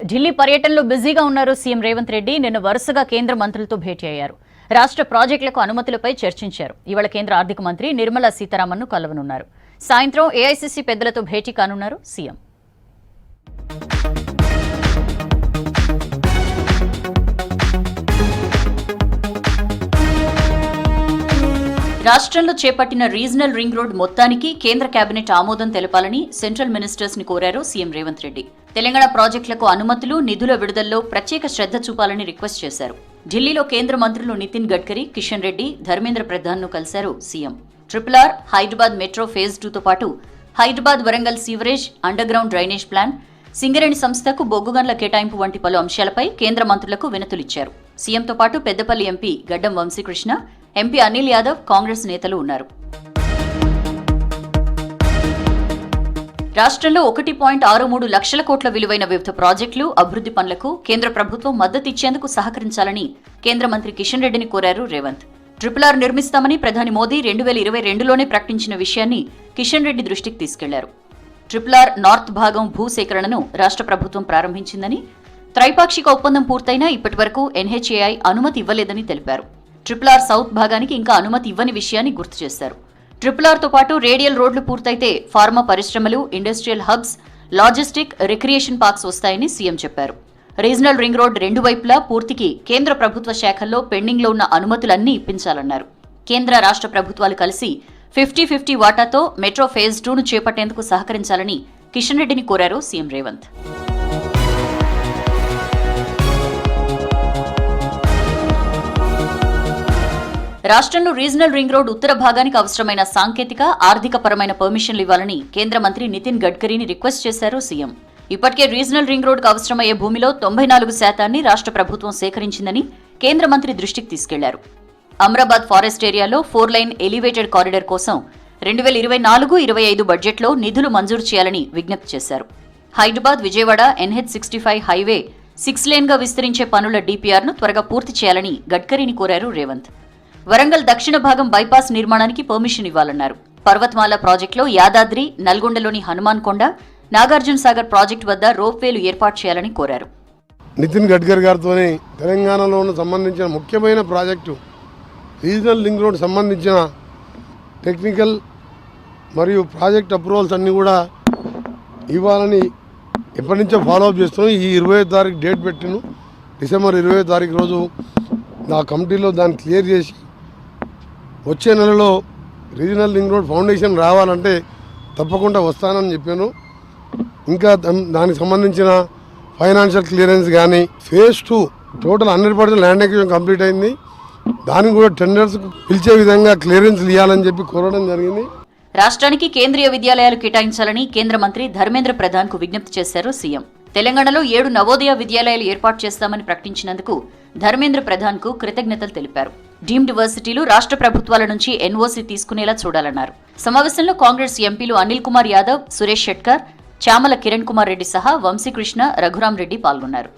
ఢిల్లీ పర్యటనలో బిజీగా ఉన్నారు సీఎం రేవంత్ రెడ్డి. నిన్న వరుసగా కేంద్ర మంత్రులతో భేటీ అయ్యారు. రాష్ట్ర ప్రాజెక్టులకు అనుమతులపై చర్చించారు. ఇవాళ కేంద్ర ఆర్థిక మంత్రి నిర్మలా సీతారామన్ను కలవనున్నారు. సాయంత్రం ఏఐసీసీ పెద్దలతో భేటీ కానున్నారు సీఎం. రాష్ట్రంలో చేపట్టిన రీజనల్ రింగ్ రోడ్ మొత్తానికి కేంద్ర కేబినెట్ ఆమోదం తెలపాలని సెంట్రల్ మినిస్టర్స్ ని కోరారు సీఎం రేవంత్ రెడ్డి. తెలంగాణ ప్రాజెక్టులకు అనుమతులు, నిధుల విడుదలలో ప్రత్యేక శ్రద్ధ చూపాలని రిక్వెస్ట్ చేశారు. ఢిల్లీలో కేంద్ర మంత్రులు నితిన్ గడ్కరీ, కిషన్ రెడ్డి, ధర్మేంద్ర ప్రధాన్ ను కలిశారు CM. RRR, Hyderabad metro phase 2తో పాటు Hyderabad Warangal sewerage, under ground drainage plan, Singareni సంస్థకు బొగ్గుగన్ల కేటాయింపు వంటి పలు అంశాలపై కేంద్ర మంత్రులకు వినతులిచ్చారు. సీఎంతో పాటు పెద్దపల్లి ఎంపీ గడ్డం వంశీకృష్ణ, ఎంపీ అనిల్ యాదవ్, కాంగ్రెస్ నేతలు ఉన్నారు. రాష్ట్రంలో 1.63 లక్షల కోట్ల విలువైన వివిధ ప్రాజెక్టులు, అభివృద్ధి పనులకు కేంద్ర ప్రభుత్వం మద్దతిచ్చేందుకు సహకరించాలని కేంద్ర మంత్రి కిషన్ రెడ్డిని కోరారు రేవంత్. RRR నిర్మిస్తామని ప్రధాని మోదీ 2022లోనే ప్రకటించిన విషయాన్ని కిషన్ రెడ్డి దృష్టికి తీసుకెళ్లారు. RRR నార్త్ భాగం భూసేకరణను రాష్ట్ర ప్రభుత్వం ప్రారంభించిందని, త్రైపాక్షిక ఒప్పందం పూర్తయినా ఇప్పటివరకు NHAI అనుమతి ఇవ్వలేదని తెలిపారు. RRR సౌత్ భాగానికి ఇంకా అనుమతి ఇవ్వని విషయాన్ని గుర్తు చేశారు. RRRతో పాటు రేడియల్ రోడ్లు పూర్తయితే ఫార్మా పరిశ్రమలు, industrial hubs, logistic, recreation parks వస్తాయని సీఎం చెప్పారు. రీజనల్ రింగ్ రోడ్ రెండు వైపులా పూర్తికి కేంద్ర ప్రభుత్వ శాఖల్లో పెండింగ్లో ఉన్న అనుమతులన్నీ ఇప్పించాలన్నారు. కేంద్ర రాష్ట్ర ప్రభుత్వాలు కలిసి 50-50 వాటాతో మెట్రో ఫేజ్ 2ను చేపట్టేందుకు సహకరించాలని కిషన్ రెడ్డిని కోరారు సీఎం రేవంత్. రాష్ట్రంలో రీజనల్ రింగ్ రోడ్ ఉత్తర భాగానికి అవసరమైన సాంకేతిక, ఆర్థిక పరమైన పర్మిషన్లు ఇవ్వాలని కేంద్ర మంత్రి నితిన్ గడ్కరీని రిక్వెస్ట్ చేశారు సీఎం. ఇప్పటికే రీజనల్ రింగ్ రోడ్కు అవసరమయ్యే భూమిలో 94% రాష్ట్ర ప్రభుత్వం సేకరించిందని కేంద్ర మంత్రి దృష్టికి తీసుకెళ్లారు. అమరాబాద్ ఫారెస్ట్ ఏరియాలో 4 లైన్ ఎలివేటెడ్ కారిడార్ కోసం 2024-25 బడ్జెట్లో నిధులు మంజూరు చేయాలని విజ్ఞప్తి చేశారు. హైదరాబాద్ విజయవాడ NH65 హైవే 6 లేన్గా విస్తరించే పనుల DPRను త్వరగా పూర్తి చేయాలని గడ్కరీని కోరారు రేవంత్. వరంగల్ దక్షిణ భాగం బైపాస్ నిర్మాణానికి పర్మిషన్ ఇవ్వాలన్నారు. పర్వతమాల ప్రాజెక్టులో యాదాద్రి, నల్గొండలోని హనుమాన్ కొండ, నాగార్జున సాగర్ ప్రాజెక్టు వద్ద రోప్వేలు ఏర్పాటు చేయాలని కోరారు. నితిన్ గడ్కరీ గారితో తెలంగాణలో సంబంధించిన ముఖ్యమైన ప్రాజెక్టు రీజనల్ రింగ్ రోడ్ సంబంధించిన టెక్నికల్ మరియు ప్రాజెక్ట్ అప్రూవల్స్ అన్నీ కూడా ఇవ్వాలని ఎప్పటి నుంచో ఫాలోఅప్ చేస్తున్నాం. ఈ 25వ తారీఖు డేట్ పెట్టిను. డిసెంబర్ 20వ తారీఖు రోజు నా కమిటీలో దాన్ని క్లియర్ చేసి వచ్చే నెలలో రీజనల్ రింగ్ రోడ్ ఫౌండేషన్ రావాలంటే తప్పకుండా వస్తానని చెప్పాను. ఇంకా దానికి సంబంధించిన ఫైనాన్షియల్ క్లియరెన్స్ కానీ phase 2 total 100% land acquisition complete అయింది. దానికి కూడా టెండర్స్ పిలిచే విధంగా క్లియరెన్స్ ఇవ్వాలని చెప్పి కోరడం జరిగింది. రాష్ట్రానికి కేంద్రీయ విద్యాలయాలు కేటాయించాలని కేంద్ర మంత్రి ధర్మేంద్ర ప్రధాన్ కు విజ్ఞప్తి చేశారు సీఎం. తెలంగాణలో 7 నవోదయ విద్యాలయాలు ఏర్పాటు చేస్తామని ప్రకటించినందుకు ధర్మేంద్ర ప్రధాన్ కు కృతజ్ఞతలు తెలిపారు. డీమ్డ్ వర్సిటీలు రాష్ట్ర ప్రభుత్వాల నుంచి NOC తీసుకునేలా చూడాలన్నారు. సమావేశంలో కాంగ్రెస్ ఎంపీలు అనిల్ కుమార్ యాదవ్, సురేష్ షెట్కర్, చామల కిరణ్ కుమార్ రెడ్డి సహా వంశీకృష్ణ, రఘురాం రెడ్డి పాల్గొన్నారు.